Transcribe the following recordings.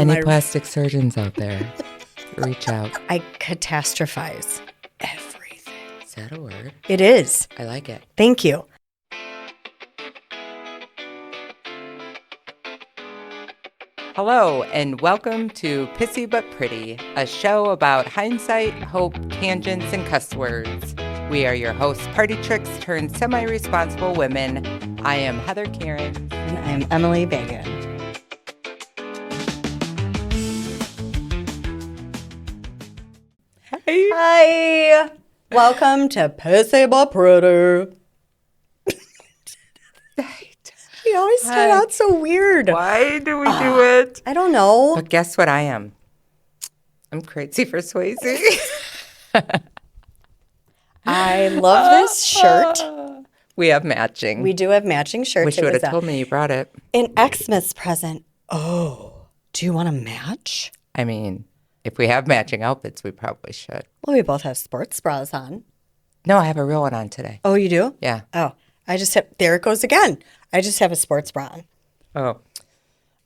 Any plastic surgeons out there, reach out. I catastrophize everything. Is that a word? It is. I like it. Thank you. Hello, and welcome to Pissy But Pretty, a show about hindsight, hope, tangents, and cuss words. We are your hosts, party tricks turned semi-responsible women. I am Heather Karen. And I'm Emily Bagan. Hi. Welcome to Pissy But Pretty. You always start out so weird. Why do we do it? I don't know. But guess what I am? I'm crazy for Swayze. I love this shirt. We have matching. We do have matching shirts. Wish you would have told me you brought it. An Xmas present. Oh, do you want to match? I mean, if we have matching outfits, we probably should. Well, we both have sports bras on. No, I have a real one on today. Oh, you do? Yeah. Oh, I just have, there it goes again. I just have a sports bra on. Oh.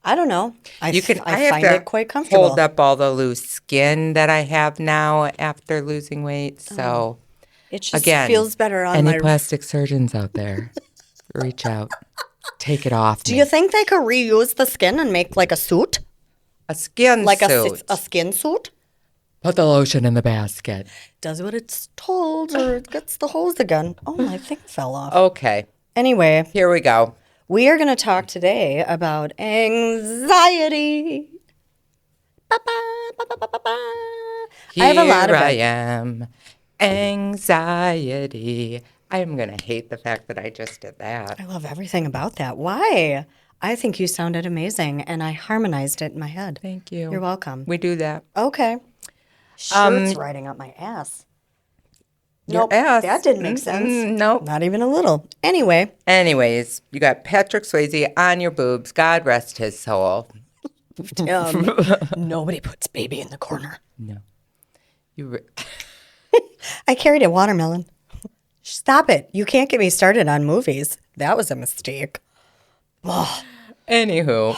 I don't know. I find have it quite comfortable. Hold up all the loose skin that I have now after losing weight. So, it just feels better on any plastic surgeons out there, reach out. Take it off. Do you think they could reuse the skin and make like a suit? A skin like suit. a skin suit? Put the lotion in the basket. Does what it's told or it gets the hose again. Oh, my thing fell off. Okay. Anyway. Here we go. We are going to talk today about anxiety. I have a lot of it. Here I am. Anxiety. I am going to hate the fact that I just did that. I love everything about that. Why? I think you sounded amazing, and I harmonized it in my head. Thank you. You're welcome. We do that. Okay. Shirt's riding up my ass. Your ass. That didn't make sense. Nope. Not even a little. Anyways, you got Patrick Swayze on your boobs. God rest his soul. Nobody puts baby in the corner. No. I carried a watermelon. Stop it. You can't get me started on movies. That was a mistake. Oh. Anywho.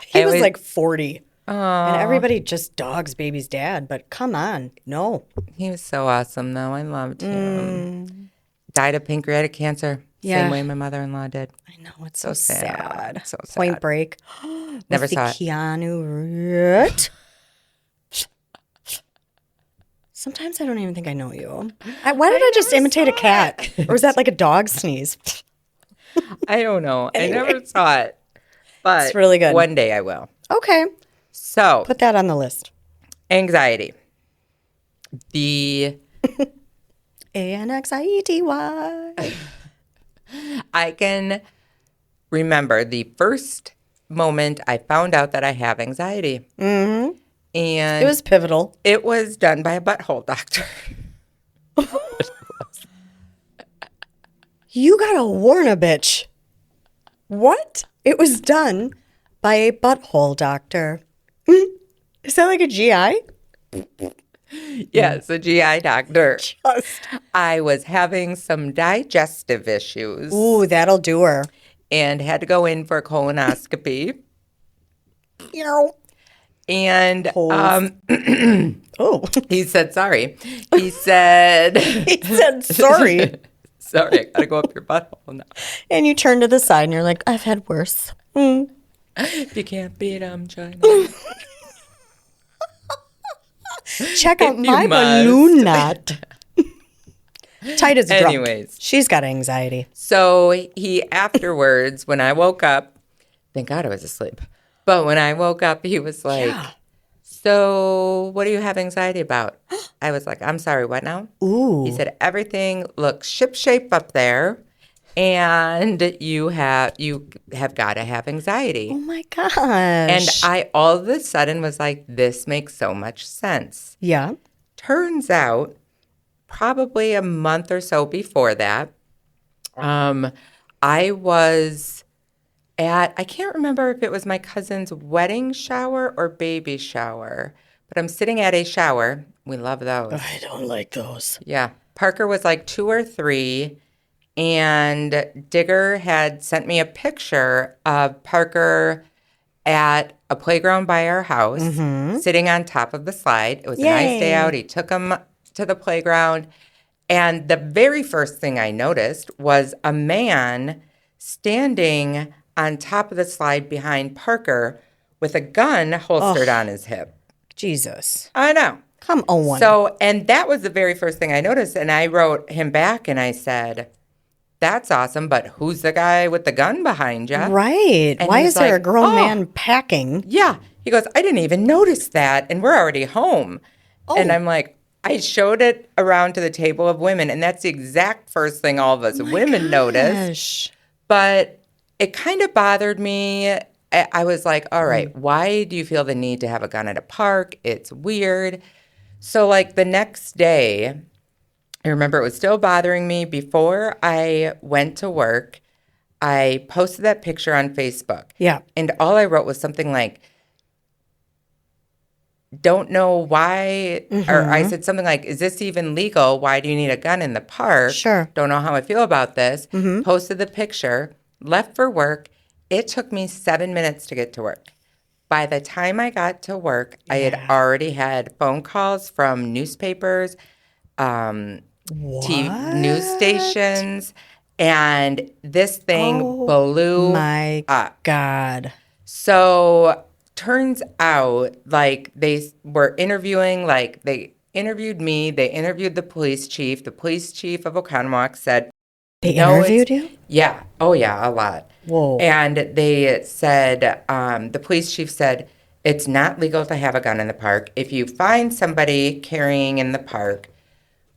He was like 40. And everybody just dogs baby's dad, but come on, no. He was so awesome, though. I loved him. Died of pancreatic cancer. Yeah. Same way my mother-in-law did. I know, it's so sad. So sad. Point Break. Never saw it. Keanu Reeves. Sometimes I don't even think I know you. Why did I just imitate a cat? Or was that like a dog sneeze? I don't know. Anyway. I never saw it. But it's really good. One day I will. Okay. So, put that on the list. Anxiety. A-N-X-I-E-T-Y. I can remember the first moment I found out that I have anxiety. Mm-hmm. And it was pivotal. It was done by a butthole doctor. You gotta warn a bitch. What? It was done by a butthole doctor. Is that like a GI? Yes, a GI doctor. I was having some digestive issues. Ooh, that'll do her. And had to go in for a colonoscopy. And oh, he said sorry. He said sorry. Sorry, I gotta go up your butthole now. And you turn to the side and you're like, I've had worse. If you can't beat them, join Check out my balloon knot. Tight as a drum. Anyways. She's got anxiety. So he afterwards, when I woke up, thank God I was asleep. But when I woke up, he was like, so what do you have anxiety about? I was like, I'm sorry, what now? Ooh. He said, everything looks shipshape up there. And you have got to have anxiety. Oh, my gosh. And I all of a sudden was like, this makes so much sense. Yeah. Turns out, probably a month or so before that, I was I can't remember if it was my cousin's wedding shower or baby shower, but I'm sitting at a shower. We love those. I don't like those. Yeah. Parker was like 2 or 3. And Digger had sent me a picture of Parker at a playground by our house, sitting on top of the slide. It was a nice day out. He took him to the playground. And the very first thing I noticed was a man standing on top of the slide behind Parker with a gun holstered on his hip. Jesus. I know. Come on. So, and that was the very first thing I noticed. And I wrote him back and I said, that's awesome, but who's the guy with the gun behind you? Right. And Why he's is there a like, grown man packing? Yeah. He goes, I didn't even notice that, and we're already home. And I'm like, I showed it around to the table of women, and that's the exact first thing all of us women noticed. But it kind of bothered me. I was like, all right, why do you feel the need to have a gun at a park? It's weird. So, like, the next day, I remember it was still bothering me. Before I went to work, I posted that picture on Facebook. Yeah. And all I wrote was something like, don't know why, or I said something like, is this even legal? Why do you need a gun in the park? Sure. Don't know how I feel about this. Posted the picture, left for work. It took me 7 minutes to get to work. By the time I got to work, I had already had phone calls from newspapers, TV news stations, and this thing blew my up. God. So turns out, like, they were interviewing, like, they interviewed me, they interviewed the police chief. The police chief of Oconomowoc said, They interviewed you? Yeah. Oh, yeah, a lot. Whoa. And they said, the police chief said, it's not legal to have a gun in the park. If you find somebody carrying in the park,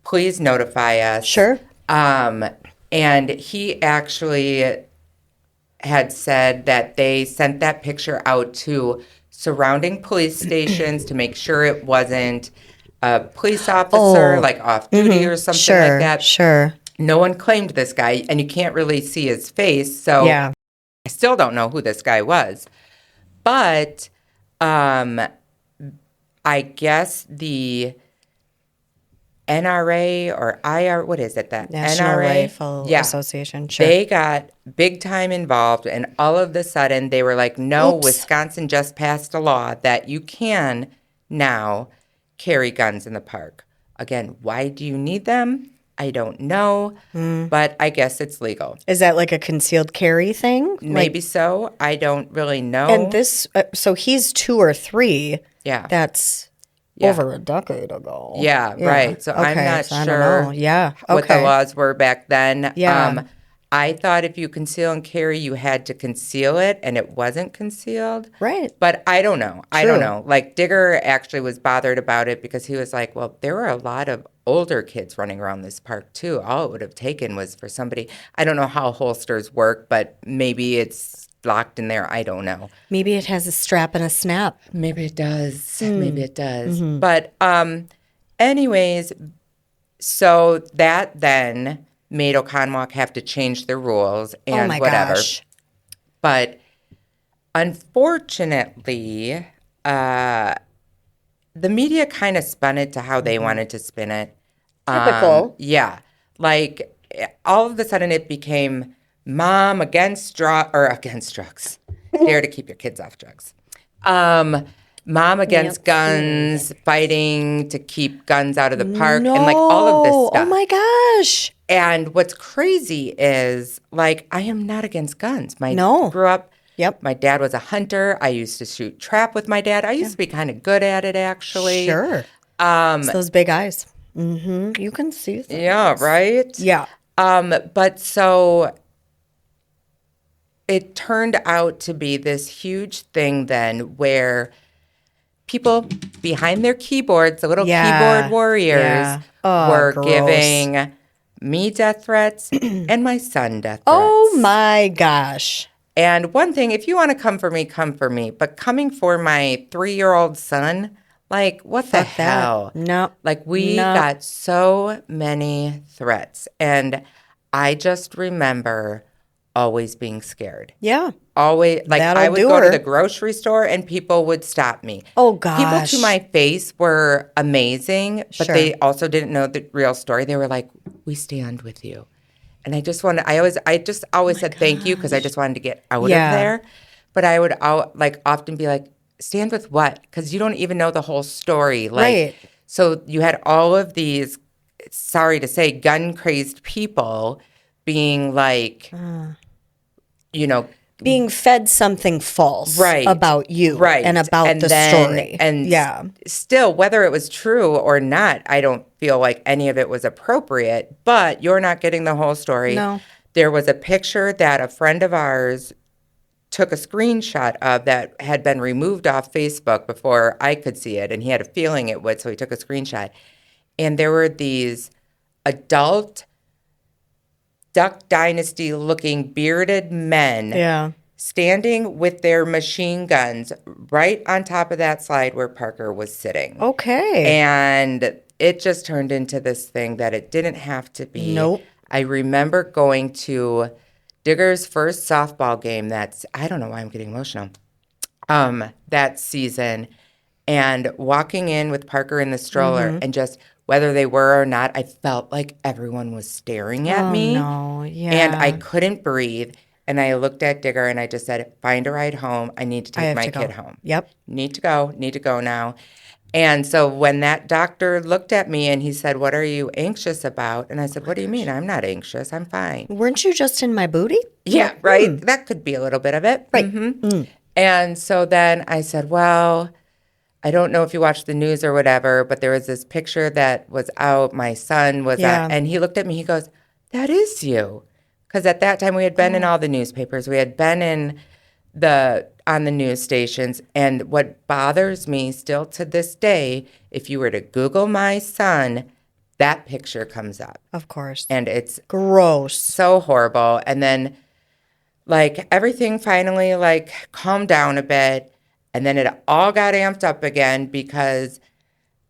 please notify us. Sure. And he actually had said that they sent that picture out to surrounding police stations to make sure it wasn't a police officer, like off duty or something like that. Sure. No one claimed this guy, and you can't really see his face. So I still don't know who this guy was. But I guess the NRA or IR, what is it? That National NRA Rifle Association. Sure. They got big time involved, and all of a sudden they were like, no, Wisconsin just passed a law that you can now carry guns in the park. Again, why do you need them? I don't know, but I guess it's legal. Is that like a concealed carry thing? Maybe so. I don't really know. And this, so he's 2 or 3. Yeah. That's over a decade ago. Yeah, right. So I'm not so sure what the laws were back then. Yeah. I thought if you conceal and carry, you had to conceal it, and it wasn't concealed. Right. But I don't know. I don't know. Like, Digger actually was bothered about it because he was like, well, there were a lot of older kids running around this park, too. All it would have taken was for somebody. I don't know how holsters work, but maybe it's locked in there. I don't know. Maybe it has a strap and a snap. Maybe it does. Maybe it does. But anyways, so that then made Oconomowoc have to change their rules and whatever. Gosh. But unfortunately, the media kind of spun it to how they wanted to spin it. Typical. Yeah. Like, all of a sudden it became mom against drugs. Dare to keep your kids off drugs. Mom against guns, fighting to keep guns out of the park, and like all of this stuff. Oh my gosh. And what's crazy is, like, I am not against guns. Grew up. Yep. My dad was a hunter. I used to shoot trap with my dad. I used to be kind of good at it, actually. Sure. It's those big eyes. You can see things. Yeah, right? Yeah. But so it turned out to be this huge thing then where people behind their keyboards, the little keyboard warriors, were giving me death threats and my son death threats. Oh my gosh. And one thing, if you want to come for me, come for me. But coming for my 3-year-old son, like, what the hell? No. Like, we got so many threats. And I just remember always being scared. Yeah. Always. Like, I would go to the grocery store and people would stop me. Oh, gosh. People to my face were amazing, but they also didn't know the real story. They were like, we stand with you. And I just always said thank you because I just wanted to get out of there. But I would often be like, stand with what? Because you don't even know the whole story. Right. So you had all of these, sorry to say, gun-crazed people being like, being fed something false about you and about the story. And still, whether it was true or not, I don't feel like any of it was appropriate, but you're not getting the whole story. No. There was a picture that a friend of ours took a screenshot of that had been removed off Facebook before I could see it, and he had a feeling it would, so he took a screenshot. And there were these adult Duck Dynasty-looking bearded men standing with their machine guns right on top of that slide where Parker was sitting. Okay. And it just turned into this thing that it didn't have to be. Nope. I remember going to Digger's first softball game I don't know why I'm getting emotional, that season, and walking in with Parker in the stroller and just, whether they were or not, I felt like everyone was staring at me. No, yeah. And I couldn't breathe. And I looked at Digger and I just said, find a ride home. I need to take my kid home. Yep. Need to go now. And so when that doctor looked at me and he said, what are you anxious about? And I said, what do you mean? I'm not anxious. I'm fine. Weren't you just in my booty? Yeah, right. That could be a little bit of it. Right. And so then I said, well, I don't know if you watched the news or whatever, but there was this picture that was out. My son was out. And he looked at me. He goes, that is you. Because at that time we had been in all the newspapers. We had been on the news stations. And what bothers me still to this day, if you were to Google my son, that picture comes up. Of course. And it's gross. So horrible. And then everything finally calmed down a bit. And then it all got amped up again because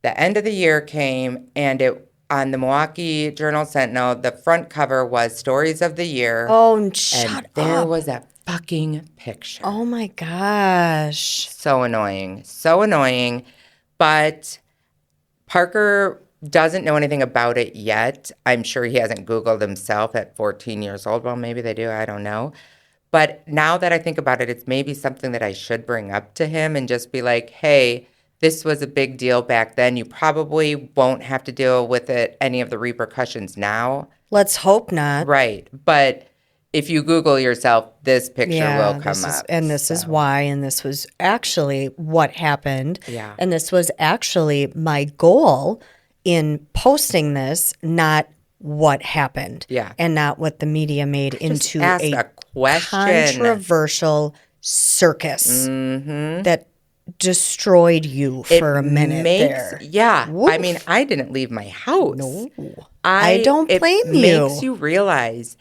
the end of the year came and on the Milwaukee Journal-Sentinel, the front cover was Stories of the Year. Oh, shut up. And there was a fucking picture. Oh, my gosh. So annoying. But Parker doesn't know anything about it yet. I'm sure he hasn't Googled himself at 14 years old. Well, maybe they do. I don't know. But now that I think about it, it's maybe something that I should bring up to him and just be like, hey, this was a big deal back then. You probably won't have to deal with any of the repercussions now. Let's hope not. Right. But if you Google yourself, this picture will come up. And this is why, and this was actually what happened. Yeah. And this was actually my goal in posting this, not what happened. Yeah. And not what the media made into a question. Controversial circus that destroyed you for a minute there. Yeah. Woof. I mean, I didn't leave my house. No. I don't blame you. It makes you realize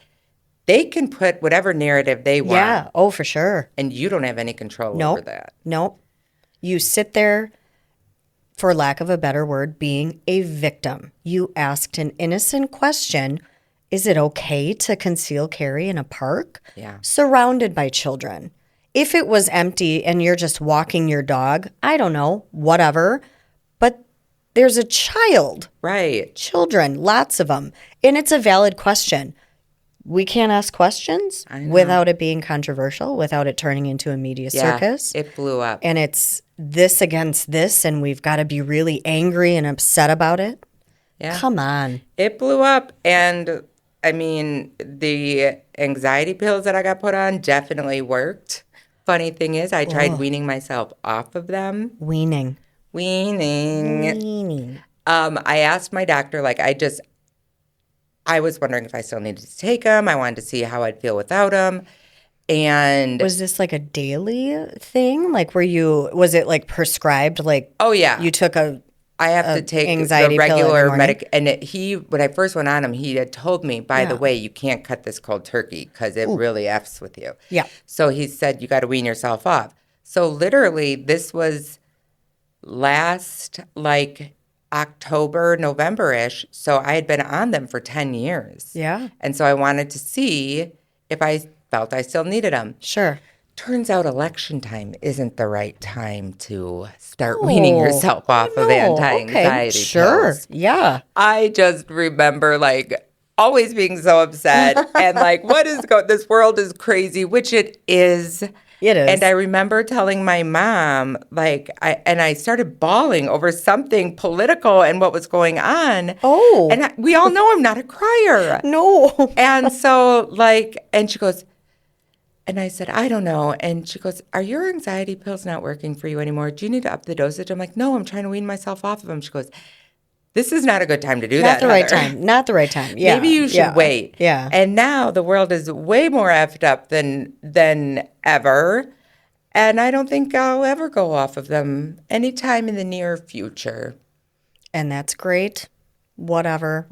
they can put whatever narrative they want. Yeah. Oh, for sure. And you don't have any control over that. Nope. You sit there, for lack of a better word, being a victim. You asked an innocent question. Is it okay to conceal carry in a park? Yeah. Surrounded by children. If it was empty and you're just walking your dog, I don't know, whatever. But there's a child. Right. Children, lots of them. And it's a valid question. We can't ask questions without it being controversial, without it turning into a media circus. It blew up. And it's this against this, and we've got to be really angry and upset about it. Yeah. Come on. It blew up. And, I mean, the anxiety pills that I got put on definitely worked. Funny thing is, I tried weaning myself off of them. Weaning. I asked my doctor, I was wondering if I still needed to take them. I wanted to see how I'd feel without them. And was this a daily thing? Was it prescribed? Oh, yeah. You took I have to take anxiety the regular medic. And when I first went on him, he had told me, by the way, you can't cut this cold turkey because it really F's with you. Yeah. So he said, you got to wean yourself off. So literally, this was last October, November-ish. So I had been on them for 10 years. Yeah. And so I wanted to see if I felt I still needed them. Sure. Turns out election time isn't the right time to start weaning yourself off of anti-anxiety pills. Yeah. I just remember always being so upset and what is this world is crazy, which it is. It is. And I remember telling my mom, I started bawling over something political and what was going on. Oh. And we all know I'm not a crier. No. And so, and she goes, and I said, I don't know. And she goes, are your anxiety pills not working for you anymore? Do you need to up the dosage? I'm like, no, I'm trying to wean myself off of them. She goes, this is not a good time to do that, Not the right Heather. time. Not the right time. Yeah. Maybe you should wait. Yeah. And now the world is way more effed up than ever. And I don't think I'll ever go off of them anytime in the near future. And that's great. Whatever.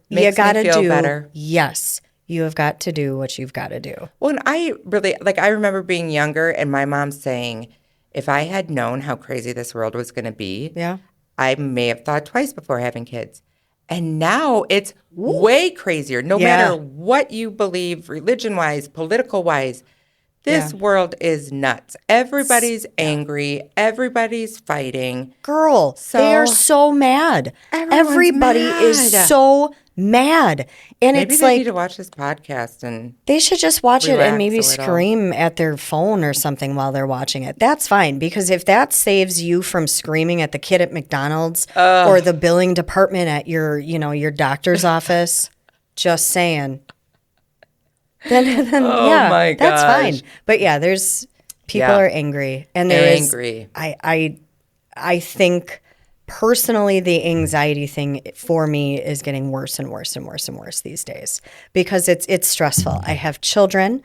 Makes you gotta me feel do, better. Yes. You have got to do what you've got to do. Well, and I really, I remember being younger and my mom saying, if I had known how crazy this world was going to be, Yeah. I may have thought twice before having kids. And now it's way crazier. No matter what you believe, religion-wise, political-wise, this world is nuts. Everybody's angry. Everybody's fighting. Girl, they are so mad. Everybody is so mad. And Maybe it's they like need to watch this podcast and they should just watch it and maybe relax a little. scream at their phone or something while they're watching it. That's fine, because if that saves you from screaming at the kid at McDonald's or the billing department at your doctor's office, just saying. Then yeah, my that's gosh. fine. But yeah, there's people are angry, and angry. I think personally the anxiety thing for me is getting worse and worse and worse and worse these days because it's stressful. I have children.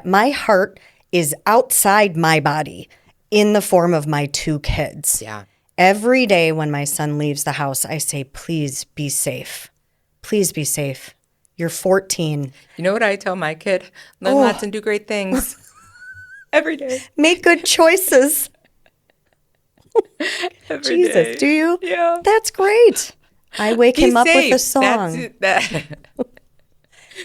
My heart is outside my body in the form of my 2 kids. Yeah. Every day when my son leaves the house, I say, please be safe. Please be safe. You're 14. You know what I tell my kid? Learn lots and do great things. Every day. Make good choices. Every Jesus, day. do you? Yeah. That's great. I wake him up with a safe. song.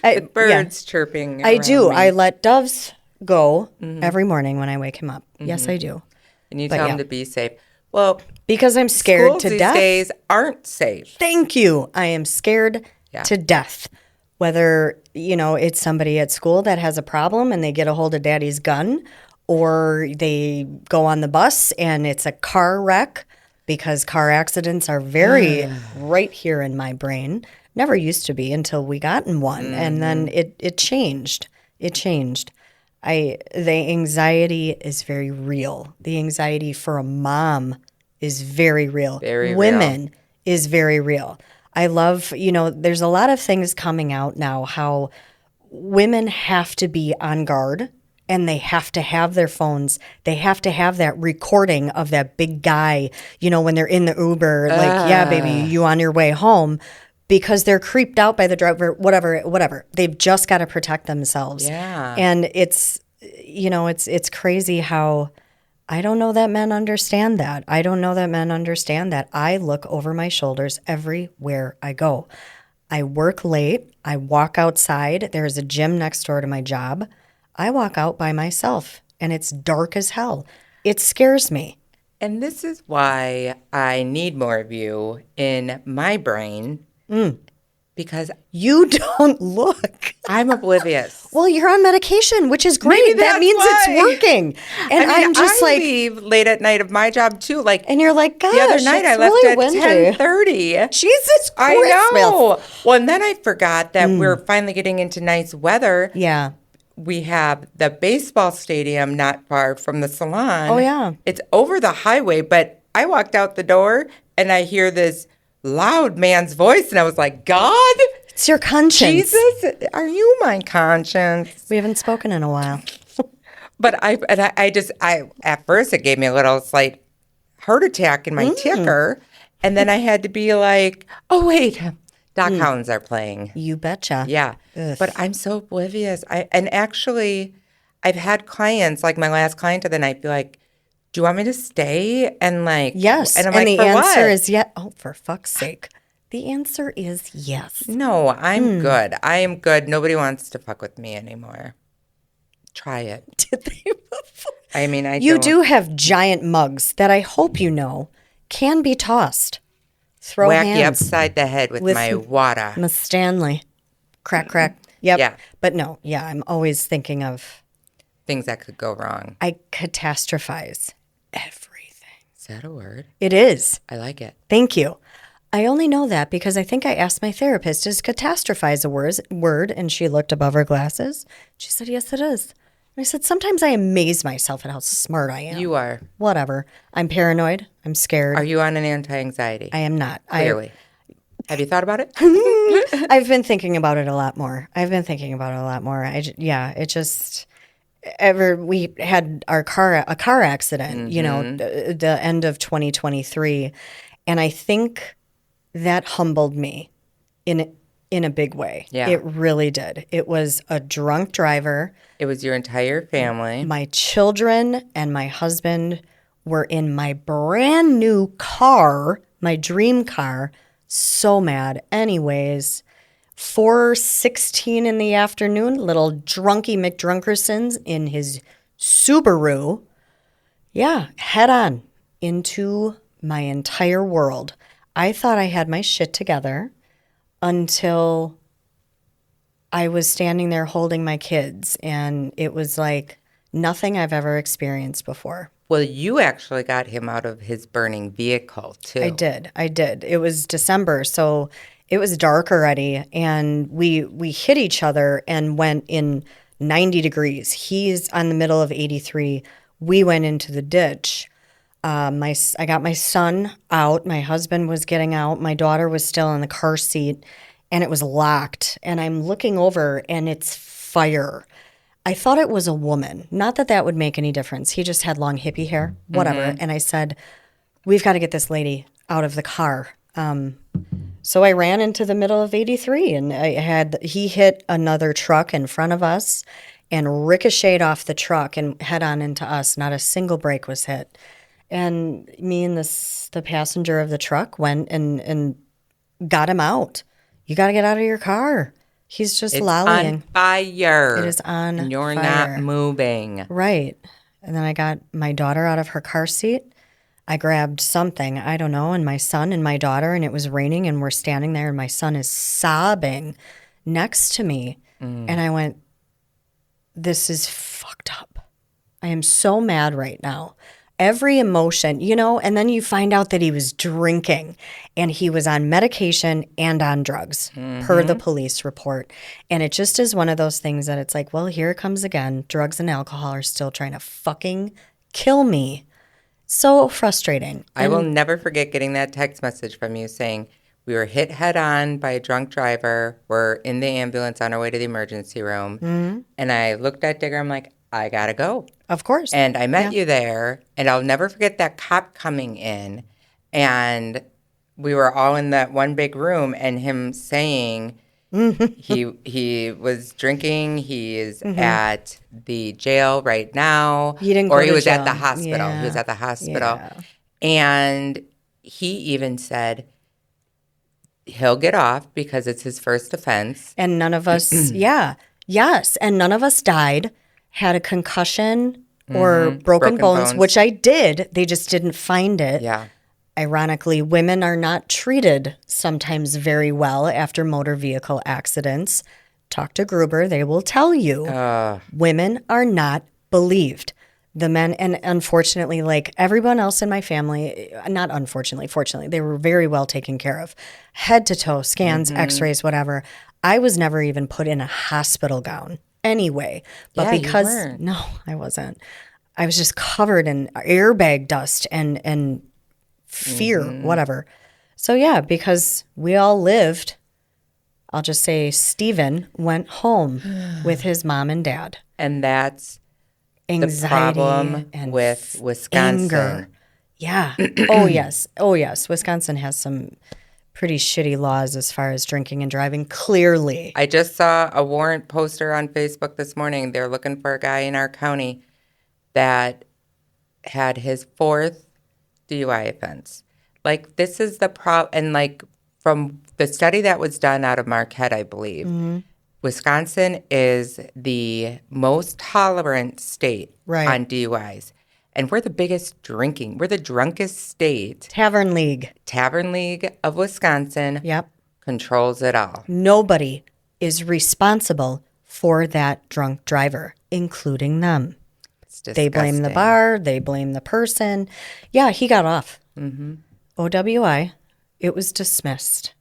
The birds chirping. I do. around me. I let doves go every morning when I wake him up. Yes, I do. And you tell him to be safe. Well, Because I'm scared schools to these death. days aren't safe. Thank you. I am scared to death. Whether, it's somebody at school that has a problem and they get a hold of daddy's gun, or they go on the bus and it's a car wreck, because car accidents are very right here in my brain. Never used to be until we got in one. And then it changed. It changed. The anxiety is very real. The anxiety for a mom is very real. Women is very real. I love, there's a lot of things coming out now how women have to be on guard and they have to have their phones. They have to have that recording of that big guy, when they're in the Uber, like, yeah, baby, you on your way home, because they're creeped out by the driver, whatever. They've just got to protect themselves. Yeah. And it's crazy how I don't know that men understand that. I look over my shoulders everywhere I go. I work late. I walk outside. There's a gym next door to my job. I walk out by myself, and it's dark as hell. It scares me. And this is why I need more of you in my brain. Because You don't look. I'm oblivious. Well, you're on medication, which is great. Maybe That that's means why. it's working. And I'm just I leave late at night of my job too. and you're like, gosh, the other night I it's left really at windy. 10:30. Jesus Christ. I know. Well, and then I forgot that we're finally getting into nice weather. Yeah. We have the baseball stadium not far from the salon. Oh, yeah. It's over the highway, but I walked out the door and I hear this loud man's voice and I was like, God? It's your conscience. Jesus, are you my conscience? We haven't spoken in a while. But I at first it gave me a little slight heart attack in my ticker. And then I had to be like, oh, wait, Doc Hounds are playing. You betcha. Yeah. Ugh. But I'm so oblivious. And actually, I've had clients, like my last client of the night, be like, do you want me to stay? And like, Yes. And I'm and like, the for answer what? is yes. Oh, for fuck's sake. The answer is yes. No, I'm good. I am good. Nobody wants to fuck with me anymore. Try it. Did they before? I mean, You do have giant mugs that I hope you know can be tossed. Throw whack you hands. upside the head with my water. Miss Stanley. Crack, crack. Yep. Yeah. But no, yeah, I'm always thinking of things that could go wrong. I catastrophize everything. Is that a word? It is. I like it. Thank you. I only know that because I think I asked my therapist, is catastrophize a word? And she looked above her glasses. She said, yes, it is. And I said, sometimes I amaze myself at how smart I am. You are. Whatever. I'm paranoid. I'm scared. Are you on an anti-anxiety? I am not. Clearly. Have you thought about it? I've been thinking about it a lot more. We had a car accident, the end of 2023. And I think that humbled me in a big way. Yeah. It really did. It was a drunk driver. It was your entire family. My children and my husband were in my brand new car, my dream car. So mad. Anyways, 4:16 in the afternoon, little drunky McDrunkersons in his Subaru. Yeah, head on into my entire world. I thought I had my shit together until I was standing there holding my kids, and it was like nothing I've ever experienced before. Well, you actually got him out of his burning vehicle, too. I did. It was December, so it was dark already, and we hit each other and went in 90 degrees. He's on the middle of 83. We went into the ditch. I got my son out. My husband was getting out. My daughter was still in the car seat, and it was locked. And I'm looking over, and it's fire. I thought it was a woman. Not that that would make any difference. He just had long hippie hair, whatever. Mm-hmm. And I said, we've got to get this lady out of the car. So I ran into the middle of 83, and he hit another truck in front of us and ricocheted off the truck and head on into us. Not a single brake was hit. And me and the passenger of the truck went and got him out. You got to get out of your car. He's just lollying. It's on fire. It is on fire. And you're not moving. Right. And then I got my daughter out of her car seat. I grabbed something, I don't know, and my son and my daughter, and it was raining, and we're standing there, and my son is sobbing next to me. And I went, this is fucked up. I am so mad right now. Every emotion, and then you find out that he was drinking and he was on medication and on drugs per the police report. And it just is one of those things that it's like, well, here it comes again. Drugs and alcohol are still trying to fucking kill me. So frustrating. I will never forget getting that text message from you saying, we were hit head on by a drunk driver. We're in the ambulance on our way to the emergency room. And I looked at Digger. I'm like, I got to go. Of course. And I met you there, and I'll never forget that cop coming in, and we were all in that one big room, and him saying he was drinking, he is at the jail right now, or he was at the hospital. Yeah. He was at the hospital, and he even said he'll get off because it's his first offense. And none of us, and none of us died. Had a concussion or broken bones, which I did. They just didn't find it. Yeah. Ironically, women are not treated sometimes very well after motor vehicle accidents. Talk to Gruber. They will tell you. Women are not believed. The men, and unfortunately, like everyone else in my family, not unfortunately, fortunately, they were very well taken care of. Head to toe, scans, x-rays, whatever. I was never even put in a hospital gown. Anyway, but because no, I wasn't. I was just covered in airbag dust and fear, whatever. So yeah, because we all lived, I'll just say Stephen went home with his mom and dad. And that's anxiety, the problem and with Wisconsin. Anger. Yeah. Oh yes. Wisconsin has some pretty shitty laws as far as drinking and driving, clearly. I just saw a warrant poster on Facebook this morning. They're looking for a guy in our county that had his 4th DUI offense. Like, this is the problem. And, like, from the study that was done out of Marquette, I believe, Wisconsin is the most tolerant state on DUIs. And we're the biggest drinking. We're the drunkest state. Tavern League of Wisconsin controls it all. Nobody is responsible for that drunk driver, including them. They blame the disgusting. bar. They blame the person. Yeah, he got off. Mm-hmm. OWI. It was dismissed.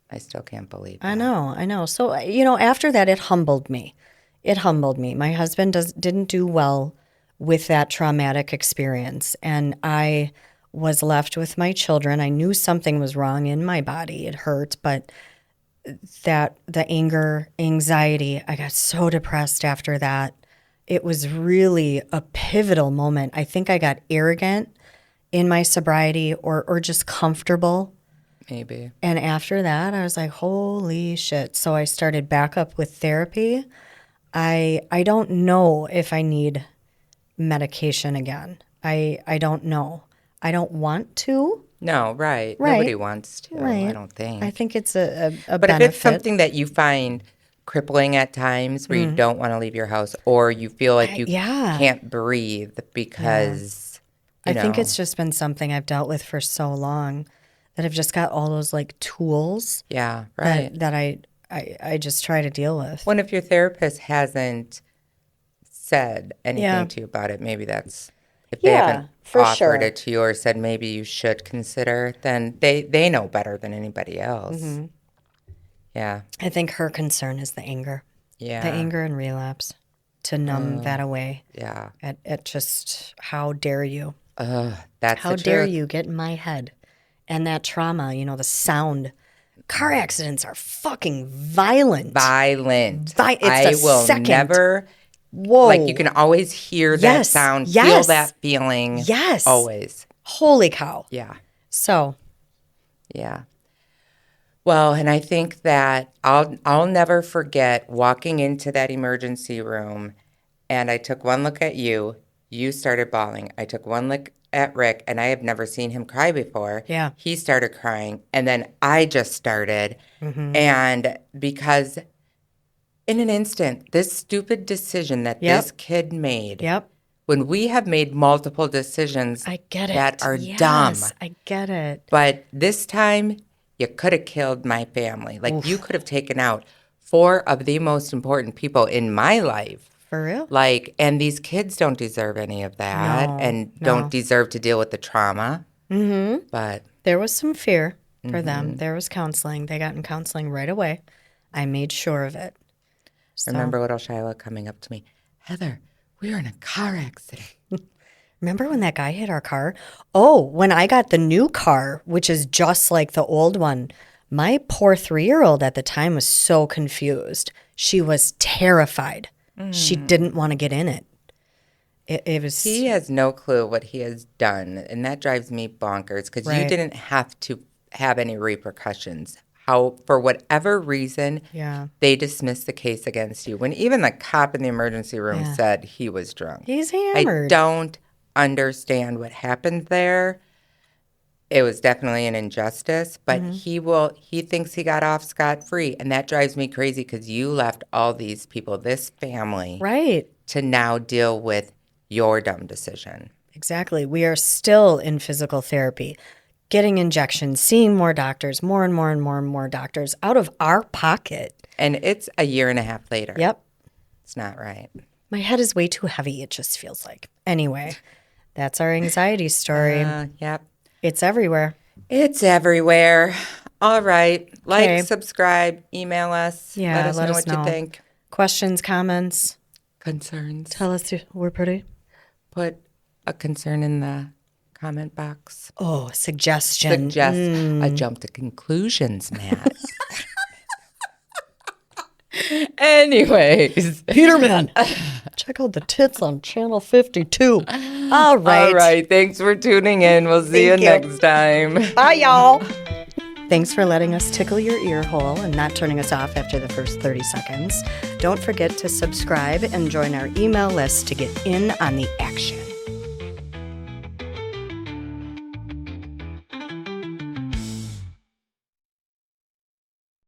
I still can't believe that. I know. So, after that, it humbled me. My husband didn't do well with that traumatic experience. And I was left with my children. I knew something was wrong in my body. It hurt, but the anger, anxiety, I got so depressed after that. It was really a pivotal moment. I think I got arrogant in my sobriety or just comfortable. Maybe. And after that, I was like, holy shit. So I started back up with therapy. I don't know if I need medication again. I don't know. I don't want to. No, right. Right. Nobody wants to, Right. I don't think. I think it's a But benefit. if it's something that you find crippling at times where you don't want to leave your house or you feel like you yeah. can't breathe because, I think it's just been something I've dealt with for so long that I've just got all those like tools yeah, right. that I just try to deal with. When if your therapist hasn't said anything Yeah. to you about it, maybe that's if they Yeah, haven't for offered sure. it to you or said maybe you should consider, then they know better than anybody else. Mm-hmm. Yeah. I think her concern is the anger. Yeah. The anger and relapse to numb that away Yeah. at just how dare you? That's How the dare truth. you get in my head? And that trauma, the sound. Car accidents are fucking violent. Violent. It's I the will second. never. Whoa. Like you can always hear that Yes, sound, feel yes. that feeling. Yes. Always. Holy cow. Yeah. So, Yeah. Well, and I think that I'll never forget walking into that emergency room and I took one look at you. You started bawling. I took one look at Rick and I have never seen him cry before. Yeah. He started crying and then I just started. Mm-hmm. And because in an instant, this stupid decision that Yep. this kid made, yep. when we have made multiple decisions I get it. that are Yes, dumb, I get it. but this time you could have killed my family. Like you could have taken out 4 of the most important people in my life. For real? Like, and these kids don't deserve any of that No, and no. don't deserve to deal with the trauma. Mm-hmm. But There was some fear for them. There was counseling. They got in counseling right away. I made sure of it. So, remember little Shiloh coming up to me, Heather, we were in a car accident. remember when that guy hit our car? Oh, when I got the new car, which is just like the old one, my poor 3-year-old at the time was so confused. She was terrified. She didn't want to get in it. It was... He has no clue what he has done, and that drives me bonkers because you Right. didn't have to have any repercussions. How, for whatever reason, Yeah. they dismissed the case against you. When even the cop in the emergency room Yeah. said he was drunk. He's I hammered. don't understand what happened there. It was definitely an injustice, but Mm-hmm. he thinks he got off scot-free, and that drives me crazy because you left all these people, this family, Right. to now deal with your dumb decision. Exactly. We are still in physical therapy, getting injections, seeing more doctors, more and more and more and more doctors out of our pocket. And it's a year and a half later. Yep. It's not right. My head is way too heavy, it just feels like. Anyway, that's our anxiety story. Yep. It's everywhere. It's everywhere. All right. Like, Okay. subscribe, email us. Yeah, let us let know us what know. you think. Questions, comments. Concerns. Tell us we're pretty. Put a concern in the comment box. Oh, suggestion. Suggest a jump to conclusions, Matt. Anyways. Peterman. Check out the tits on channel 52. All right. All right. Thanks for tuning in. We'll see you Thank you. next time. Bye, y'all. Thanks for letting us tickle your ear hole and not turning us off after the first 30 seconds. Don't forget to subscribe and join our email list to get in on the action.